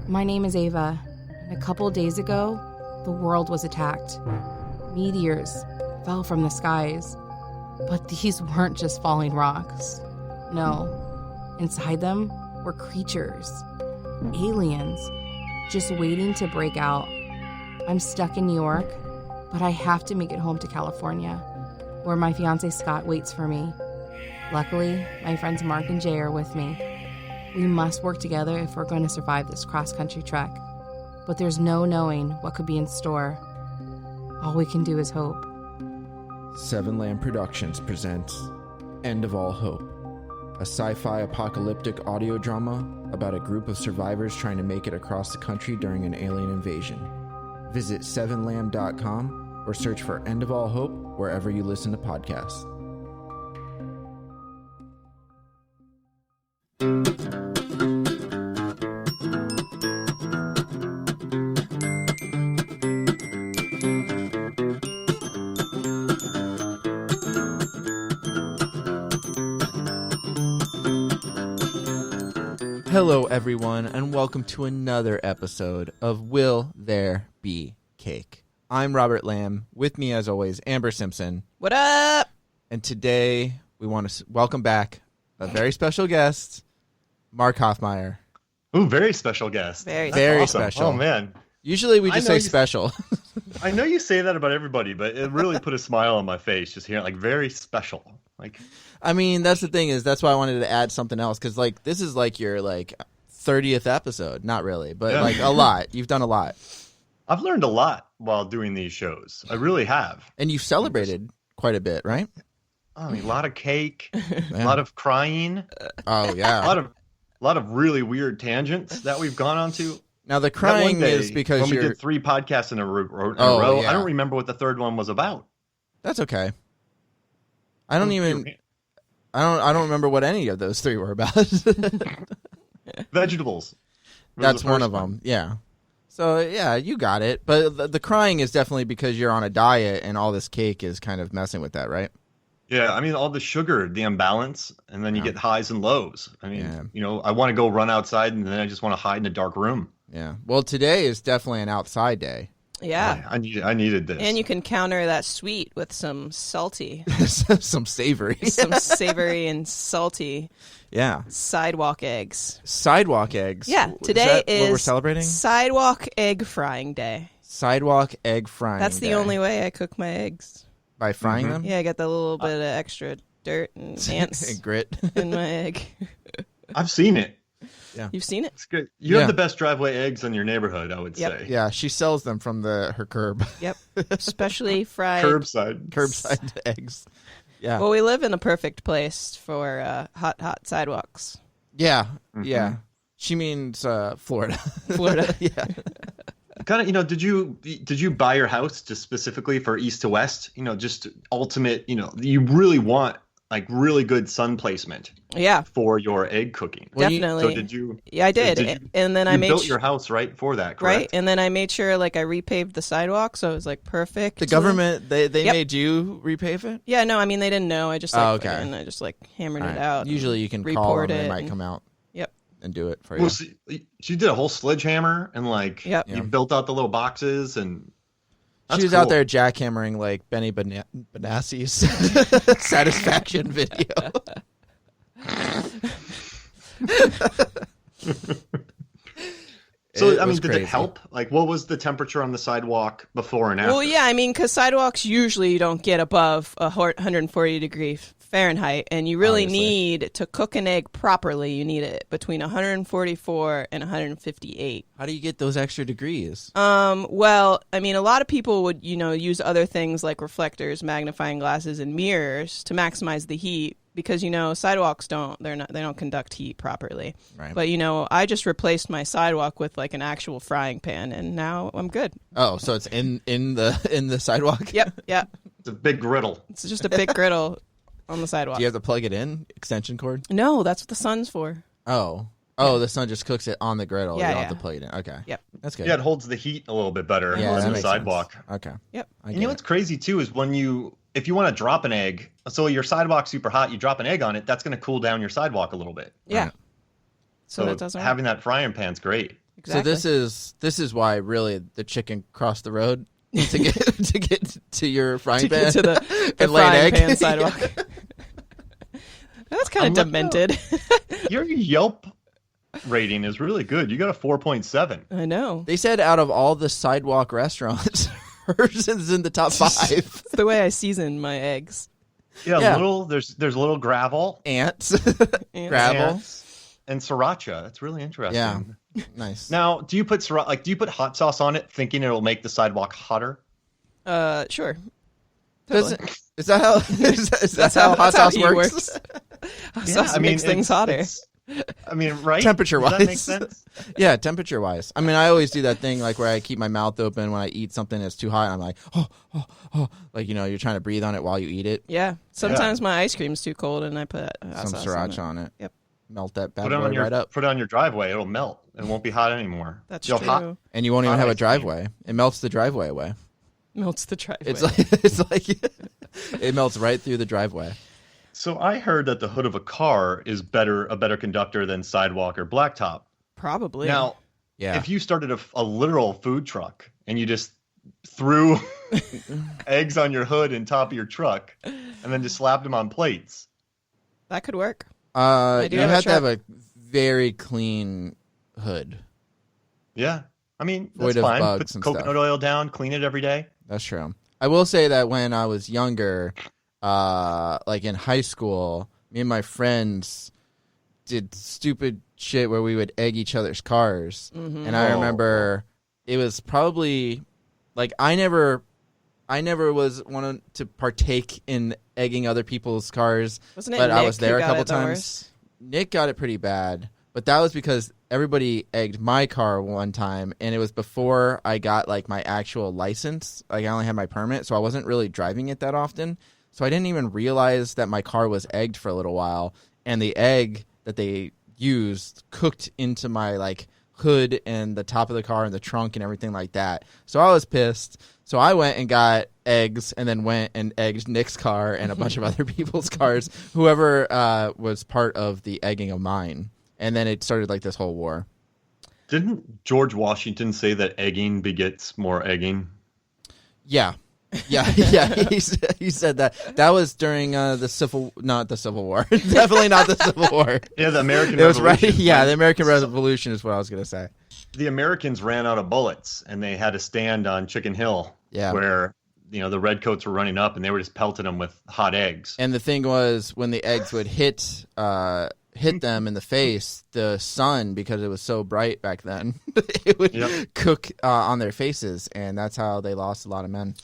My name is Ava, and a couple days ago, the world was attacked. Meteors fell from the skies, but these weren't just falling rocks. No, inside them were creatures, aliens, just waiting to break out. I'm stuck in New York, but I have to make it home to California, where my fiancé Scott waits for me. Luckily, my friends Mark and Jay are with me. We must work together if we're going to survive this cross-country trek. But there's no knowing what could be in store. All we can do is hope. Seven Lamb Productions presents End of All Hope, a sci-fi apocalyptic audio drama about a group of survivors trying to make it across the country during an alien invasion. Visit sevenlamb.com or search for End of All Hope wherever you listen to podcasts. Hello, everyone, and welcome to another episode of Will There Be Cake? I'm Robert Lamb. With me, as always, Amber Simpson. What up? And today, we want to welcome back a very special guest, Mark Hoffmeyer. Ooh, very special guest. Very Awesome. special. Oh, man. Usually, we just say special. I know you say that about everybody, but it really put a smile on my face just hearing, like, very special. Like, I mean, that's the thing is that's why I wanted to add something else because, like, this is like your 30th episode. Not really, but like a lot. You've done a lot. I've learned a lot while doing these shows. I really have. And you've celebrated quite a bit, right? I mean, a lot of cake, a lot of crying. Oh yeah, a lot of really weird tangents that we've gone on to. Now the crying is because when we did 3 podcasts in a row. Yeah. I don't remember what the third one was about. That's okay. I don't remember what any of those 3 were about. Vegetables. That's one of them. Yeah. So yeah, you got it. But the crying is definitely because you're on a diet and all this cake is kind of messing with that, right? Yeah, I mean, all the sugar, the imbalance, and then you get highs and lows. I mean, I want to go run outside, and then I just want to hide in a dark room. Yeah. Well, today is definitely an outside day. Yeah. I needed this. And you can counter that sweet with some salty. Some savory. Some savory and salty. Yeah. Sidewalk eggs. Sidewalk eggs. Yeah. Today is what we're celebrating? Sidewalk Egg Frying Day. Sidewalk Egg Frying That's the Day. only way I cook my eggs. By frying them? Yeah, I got that little bit of extra dirt and ants and grit in my egg. I've seen it. Yeah. You've seen it? It's good. You have the best driveway eggs in your neighborhood, I would say. Yeah, she sells them from her curb. Yep. Especially fried. Curbside eggs. Yeah. Well, we live in the perfect place for hot sidewalks. Yeah. Yeah. She means Florida. Florida. Yeah. Kind of, did you buy your house just specifically for east to west? Just ultimate, you really want like really good sun placement. Yeah. For your egg cooking. Definitely. So did you? Yeah, I did. And then I built your house right for that, correct? Right. And then I made sure I repaved the sidewalk, so it was perfect. The government they made you repave it? Yeah, no, I mean they didn't know. I just and I just hammered it out. Usually you can call them, they might come out. Yep. And do it for you. Well, she did a whole sledgehammer and you built out the little boxes and she was out there jackhammering like Benny Benassi's satisfaction video. So, I mean, did it help? Like, what was the temperature on the sidewalk before and after? Well, yeah, I mean, because sidewalks usually you don't get above 140 degrees Fahrenheit, and you really need to cook an egg properly. You need it between 144 and 158. How do you get those extra degrees? Well, I mean, a lot of people would, use other things like reflectors, magnifying glasses, and mirrors to maximize the heat. Because sidewalks they don't conduct heat properly. Right. But I just replaced my sidewalk with an actual frying pan, and now I'm good. Oh, so it's in the sidewalk? Yep. Yeah. It's a big griddle. It's just a big griddle on the sidewalk. Do you have to plug it in? Extension cord? No, that's what the sun's for. Oh, the sun just cooks it on the griddle. Yeah, you don't have to plug it in. Okay. Yep. That's good. Yeah, it holds the heat a little bit better on the sidewalk. Sense. Okay. Yep. What's crazy too is if you want to drop an egg, so your sidewalk's super hot, you drop an egg on it, that's going to cool down your sidewalk a little bit. Yeah. Right? So that doesn't having that frying pan's great. Exactly. So this is why really the chicken crossed the road to get to your frying pan to the and lay an frying egg. pan sidewalk. That's kind of I'm looking demented. Your Yelp rating is really good. You got a 4.7. I know. They said out of all the sidewalk restaurants, hers is in the top 5. It's the way I season my eggs. Yeah, there's little gravel, Ants, Ants. gravel. ants, and sriracha. That's really interesting. Yeah, nice. Now, do you put hot sauce on it, thinking it'll make the sidewalk hotter? Sure. Does Totally. it- Is that how that's how hot that's how sauce heat works? works. Hot sauce makes things hotter. Right? Temperature Does that make wise. sense? Yeah, temperature wise. I mean, I always do that thing like where I keep my mouth open when I eat something that's too hot. And I'm like, oh, like you're trying to breathe on it while you eat it. Yeah. Sometimes my ice cream's too cold, and I put hot Some sauce sriracha on it. on it. Yep. Melt that bad Put it boy on your right up, put it on your driveway. It'll melt. It won't be hot anymore. That's You'll true. hot- and you won't even hot have a ice cream. driveway. It melts the driveway away. Melts the driveway. It's like it melts right through the driveway. So I heard that the hood of a car is a better conductor than sidewalk or blacktop. Probably. Now, Yeah. if you started a literal food truck and you just threw eggs on your hood and top of your truck and then just slapped them on plates. That could work. You do have a have to have truck. a very clean hood. Yeah. I mean, that's Void of fine. bugs Put and coconut stuff. oil down, clean it every day. That's true. I will say that when I was younger, like in high school, me and my friends did stupid shit where we would egg each other's cars. Mm-hmm. And I Oh. remember it was probably like I never was wanted to partake in egging other people's cars. Wasn't it but I Nick was there who a got couple it the times. worst? Nick got it pretty bad, but that was because everybody egged my car one time, and it was before I got like my actual license. Like I only had my permit, so I wasn't really driving it that often. So I didn't even realize that my car was egged for a little while, and the egg that they used cooked into my like hood and the top of the car and the trunk and everything like that. So I was pissed. So I went and got eggs and then went and egged Nick's car and a bunch of other people's cars, whoever was part of the egging of mine. And then it started like this whole war. Didn't George Washington say that egging begets more egging? Yeah. Yeah. He said that. That was during not the Civil War. Definitely not the Civil War. Yeah, the American It was Revolution. right. Yeah, the American Revolution is what I was going to say. The Americans ran out of bullets, and they had to stand on Chicken Hill, Yeah. where the redcoats were running up, and they were just pelting them with hot eggs. And the thing was, when the eggs would hit them in the face, the sun, because it was so bright back then, it would Yep. cook on their faces, and that's how they lost a lot of men.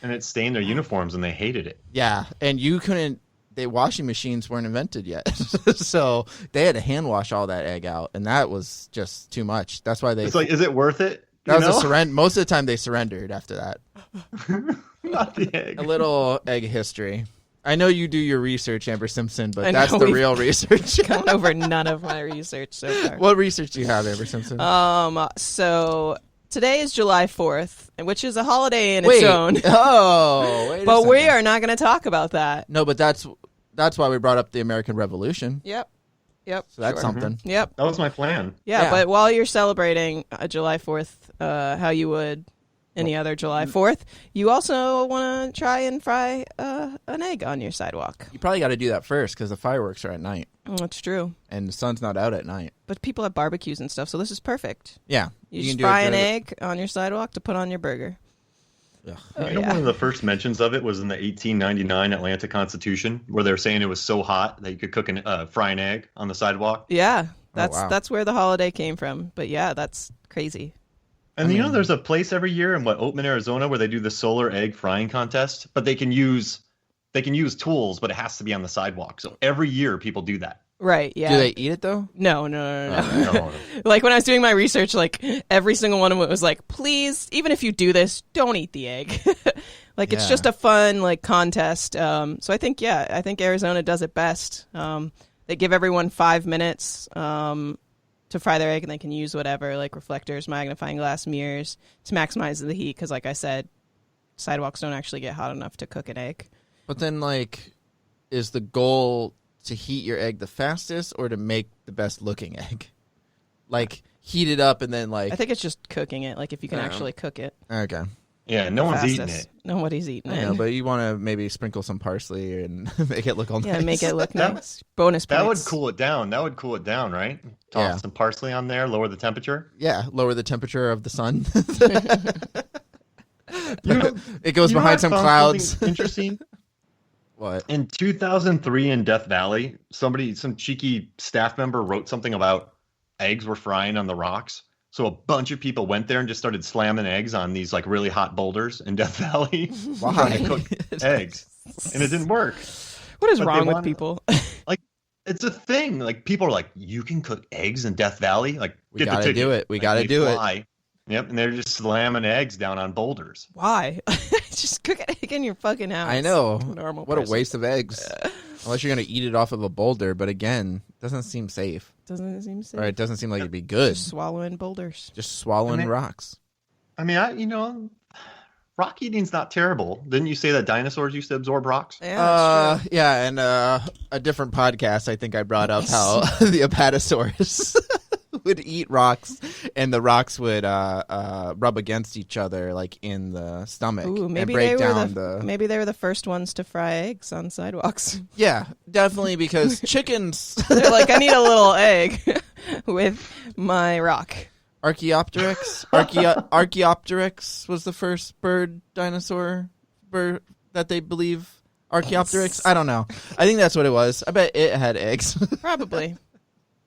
And it stained their uniforms, and they hated it. Yeah, and you couldn't. The washing machines weren't invented yet, so they had to hand wash all that egg out, and that was just too much. That's why they. It's like, is it worth it? that was You know? a surrender. Most of the time, they surrendered after that. Not the egg. A little egg history. I know you do your research, Amber Simpson, but I know, that's the we've- real research. Gone over none of my research so far. What research do you have, Amber Simpson? So today is July 4th, which is a holiday in Wait. its own. Oh, wait a But we second. are not going to talk about that. No, but that's why we brought up the American Revolution. Yep. So that's sure. something. Yep. That was my plan. Yeah, Yeah. but while you're celebrating July 4th, how you would any other July 4th, you also want to try and fry an egg on your sidewalk. You probably got to do that first because the fireworks are at night That's true. and the sun's not out at night. But people have barbecues and stuff, so this is perfect. Yeah, You, can just do fry it an for- egg on your sidewalk to put on your burger. Ugh. Oh, You know, yeah. one of the first mentions of it was in the 1899 Atlanta Constitution, where they're saying it was so hot that you could cook fry an egg on the sidewalk. Yeah, wow. that's where the holiday came from. But yeah, that's crazy. And there's a place every year in Oatman, Arizona, where they do the solar egg frying contest, but they can use tools, but it has to be on the sidewalk. So every year people do that. Right, yeah. Do they eat it though? No. No. Like when I was doing my research, like every single one of them was like, please, even if you do this, don't eat the egg. Like it's Yeah. just a fun like contest. So I think Arizona does it best. They give everyone 5 minutes to fry their egg, and they can use whatever like reflectors, magnifying glass, mirrors to maximize the heat. Because like I said, sidewalks don't actually get hot enough to cook an egg. But then, like, is the goal to heat your egg the fastest or to make the best looking egg? Like, heat it up and then like. I think it's just cooking it. Like if you can actually cook it. Okay. Yeah, no one's eating it. Nobody's eating I it. know, but you want to maybe sprinkle some parsley and make it look all nice. Yeah, make it look nice. Bonus points. That would cool it down. Right? Toss some parsley on there, lower the temperature. Yeah, lower the temperature of the sun. It goes behind some clouds. Interesting. What? In 2003 in Death Valley, some cheeky staff member wrote something about eggs were frying on the rocks. So a bunch of people went there and just started slamming eggs on these like really hot boulders in Death Valley, trying to cook eggs, and it didn't work. What is wrong with people? Like, it's a thing. Like people are like, you can cook eggs in Death Valley. Like, We gotta do it. We gotta do it. Yep, and they're just slamming eggs down on boulders. Why? Just cook an egg in your fucking house. I know. Normal. What person. a waste of eggs. Unless you're gonna eat it off of a boulder, but again, doesn't seem safe. Doesn't it seem safe? Or it doesn't seem like it'd be good. Just swallowing boulders. Just swallowing rocks. I mean, rock eating's not terrible. Didn't you say that dinosaurs used to absorb rocks? Yeah, that's true. Yeah, and a different podcast, I think I brought up how the Apatosaurus would eat rocks, and the rocks would rub against each other, like in the stomach, Ooh, and maybe break they were down maybe they were the first ones to fry eggs on sidewalks. Yeah, definitely, because chickens. They're like, I need a little egg with my rock. Archaeopteryx was the first dinosaur that they believe. Archaeopteryx? I don't know. I think that's what it was. I bet it had eggs. Probably.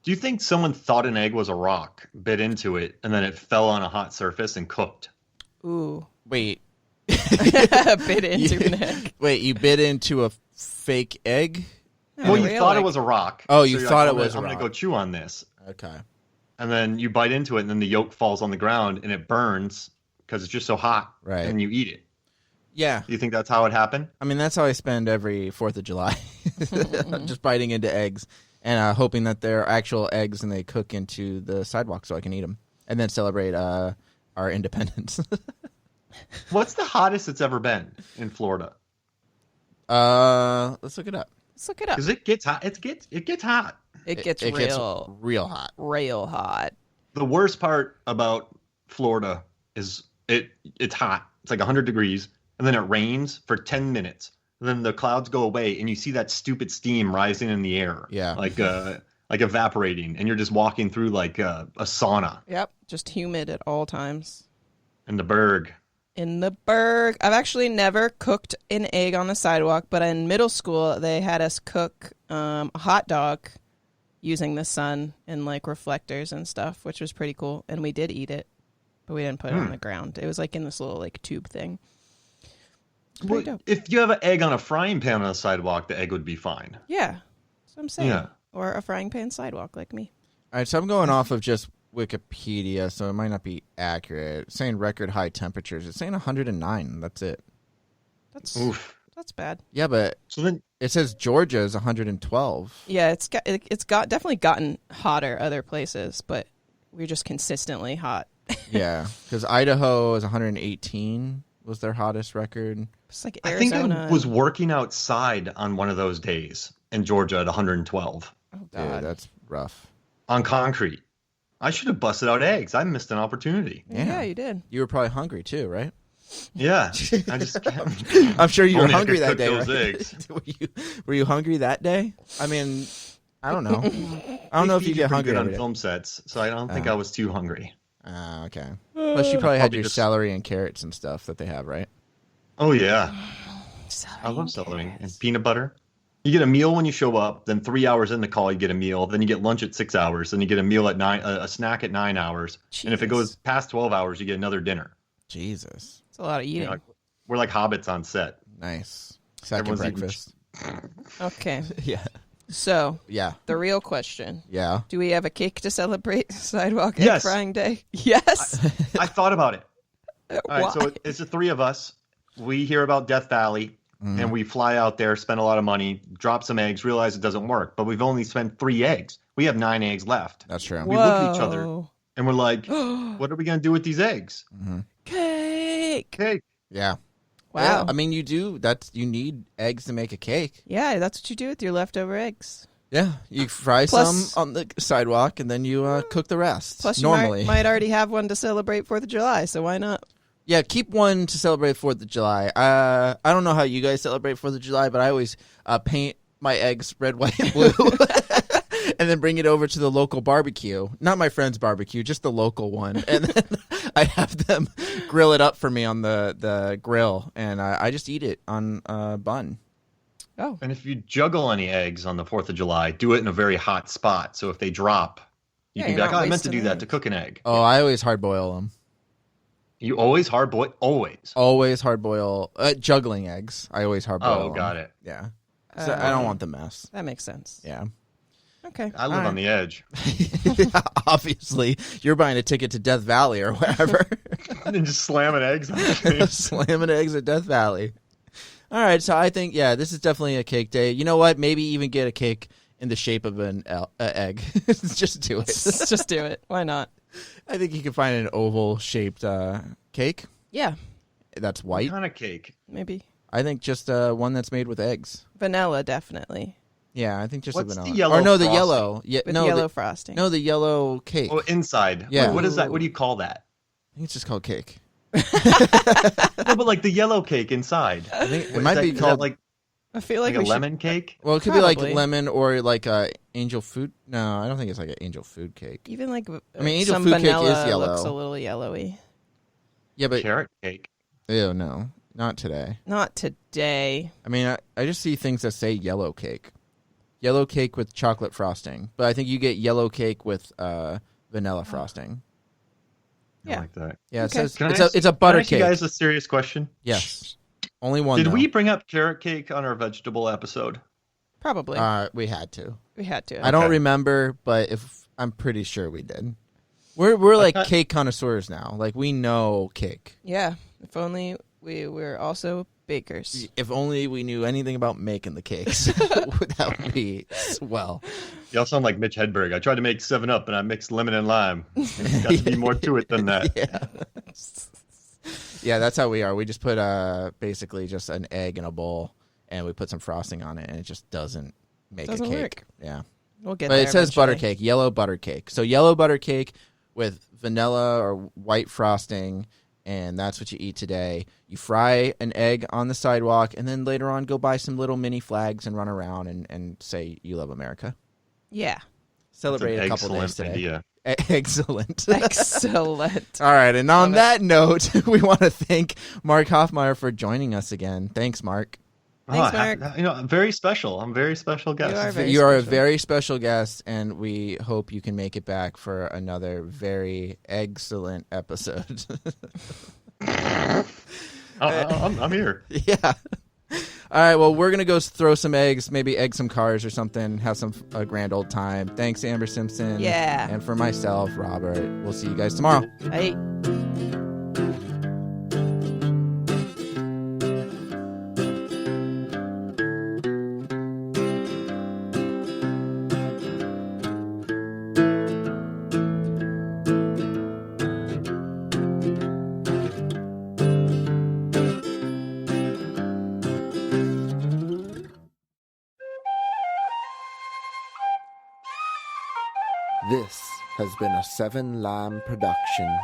Do you think someone thought an egg was a rock, bit into it, and then it fell on a hot surface and cooked? Ooh. Wait. Bit into an egg. Wait, you bit into a fake egg? Well, you thought it was a rock. Oh, you thought it was a rock. I'm going to go chew on this. Okay. And then you bite into it, and then the yolk falls on the ground, and it burns because it's just so hot. Right. And you eat it. Yeah. Do you think that's how it happened? I mean, that's how I spend every 4th of July. Just biting into eggs and hoping that they're actual eggs and they cook into the sidewalk so I can eat them. And then celebrate our independence. What's the hottest it's ever been in Florida? Let's look it up. Let's look it up. Because it gets hot. It gets hot. It gets real hot. Real hot. The worst part about Florida is it's hot. It's like 100 degrees, and then it rains for 10 minutes. And then the clouds go away, and you see that stupid steam rising in the air. Yeah. Like evaporating, and you're just walking through like a sauna. Yep. Just humid at all times. In the Berg. In the Berg. I've actually never cooked an egg on the sidewalk, but in middle school, they had us cook a hot dog using the sun and like reflectors and stuff, which was pretty cool. And we did eat it, but we didn't put it on the ground. It was like in this little like tube thing. Well, if you have an egg on a frying pan on the sidewalk, the egg would be fine. Yeah. That's what I'm saying. Yeah. Or a frying pan sidewalk like me. All right, so I'm going off of just Wikipedia, so it might not be accurate. It's saying record high temperatures. It's saying 109. That's it. That's bad. Yeah, but So then it says Georgia is 112. Yeah, it's got definitely gotten hotter other places, but we're just consistently hot. Yeah, because Idaho is 118 was their hottest record. It's like I think Arizona. I was working outside on one of those days in Georgia at 112 Oh Yeah, God. that's rough. on concrete. I should have busted out eggs. I missed an opportunity. Yeah, you did. You were probably hungry too, right? Yeah, I just can't. I'm sure you were Only I hungry could that cook day. those Right? eggs. Were you hungry that day? I mean, I don't know. I don't know if you Feed get pretty hungry good every on day. film sets, so I don't think I was too hungry. Okay. Plus, you probably had Probably your just- celery and carrots and stuff that they have, right? Oh yeah, Celery I love and celery carrots. and peanut butter. You get a meal when you show up. Then 3 hours in the call, you get a meal. Then you get lunch at 6 hours. Then you get a meal at 9, a snack at 9 hours. And if it goes Jesus. past 12 hours, you get another dinner. Jesus. It's a lot of You eating. know, we're like hobbits on set. Nice. Second Everyone's eating breakfast. Okay. Yeah. So, Yeah. the real question. Yeah. Do we have a cake to celebrate Sidewalk Egg Yes. Frying Day? Yes. I thought about it. All Why? right, so it's the three of us. We hear about Death Valley, and we fly out there, spend a lot of money, drop some eggs, realize it doesn't work. But we've only spent 3 eggs. We have 9 eggs left. That's true. We look at each other, Whoa. and we're like, what are we going to do with these eggs? Cake. Okay. Yeah. Wow. Yeah, I mean, you need eggs to make a cake. Yeah, that's what you do with your leftover eggs. Yeah, you fry Plus- some on the sidewalk, and then you cook the rest. Plus, you normally, might already have one to celebrate 4th of July, so why not? yeah, keep one to celebrate 4th of July. I don't know how you guys celebrate 4th of July, but I always paint my eggs red, white, and blue, and then bring it over to the local barbecue. Not my friend's barbecue, just the local one, and then I have them grill it up for me on the grill, and I just eat it on a bun. Oh, And if you juggle any eggs on the 4th of July, do it in a very hot spot. So if they drop, you Yeah, can be you're like, not oh, I meant to wasting do that eggs. to cook an egg. Oh, I always hard boil them. You always hard boil? Always. Always hard boil juggling eggs. I always hard boil. Oh, got it. Yeah, so I don't want the mess. that makes sense. Yeah. Okay. I live on the edge. Obviously, you're buying a ticket to Death Valley or wherever. And then just slamming eggs on the thing. Slamming eggs at Death Valley. All right, so I think, yeah, this is definitely a cake day. You know what? Maybe even get a cake in the shape of an egg. Just do it. Just do it. Why not? I think you can find an oval-shaped cake Yeah, that's What white. kind of cake? maybe. I think just one that's made with eggs. Vanilla, definitely. Yeah, I think just What's a the vanilla. yellow or no, the frosting? yellow. Yeah, With no, yellow frosting. no, the yellow cake. Oh, inside. Yeah. What is that? What do you call that? I think it's just called cake. No, but like the yellow cake inside. I think What it is might that- be is that called like I feel like like, a we should. lemon cake. Well, it could be like Probably. lemon or like angel food. No, I don't think it's like an angel food cake. Even like I mean, angel some food cake is vanilla yellow. looks a little yellowy. Yeah, but Carrot cake. ew, no, not today. Not today. I mean, I just see things that say yellow cake. Yellow cake with chocolate frosting. But I think you get yellow cake with vanilla frosting. I Yeah. like that. Yeah, it Okay. says Can I it's ask- a Can I butter ask you cake. guys a serious question? Yes. Only one. Did though. we bring up carrot cake on our vegetable episode? Probably. We had to. we had to. I don't Okay. remember, but if I'm pretty sure we did. We're like Okay. cake connoisseurs now. Like we know cake. Yeah. If only we were also bakers. If only we knew anything about making the cakes, that would be swell. Y'all sound like Mitch Hedberg. I tried to make 7-Up and I mixed lemon and lime. There's got to be more to it than that. Yeah. Yeah, that's how we are. We just put basically just an egg in a bowl and we put some frosting on it and it just doesn't make Doesn't a cake. work. Yeah. We'll get But there it says butter eventually. cake, yellow butter cake. So yellow butter cake with vanilla or white frosting, and that's what you eat today. You fry an egg on the sidewalk and then later on go buy some little mini flags and run around and say you love America. Yeah. Celebrate That's a an couple days excellent today. idea. Excellent. Excellent. All right, and on Love it. that note, we want to thank Mark Hoffmeyer for joining us again. Thanks, Mark. Thanks, I Mark. I'm very special. I'm a very special guest. You are very You are a special. very special guest, and we hope you can make it back for another very excellent episode. I'm here. Yeah. All right, well, we're going to go throw some eggs, maybe egg some cars or something, have some a grand old time. Thanks, Amber Simpson. Yeah. And for myself, Robert. We'll see you guys tomorrow. Hey. This has been a Seven Lamb production.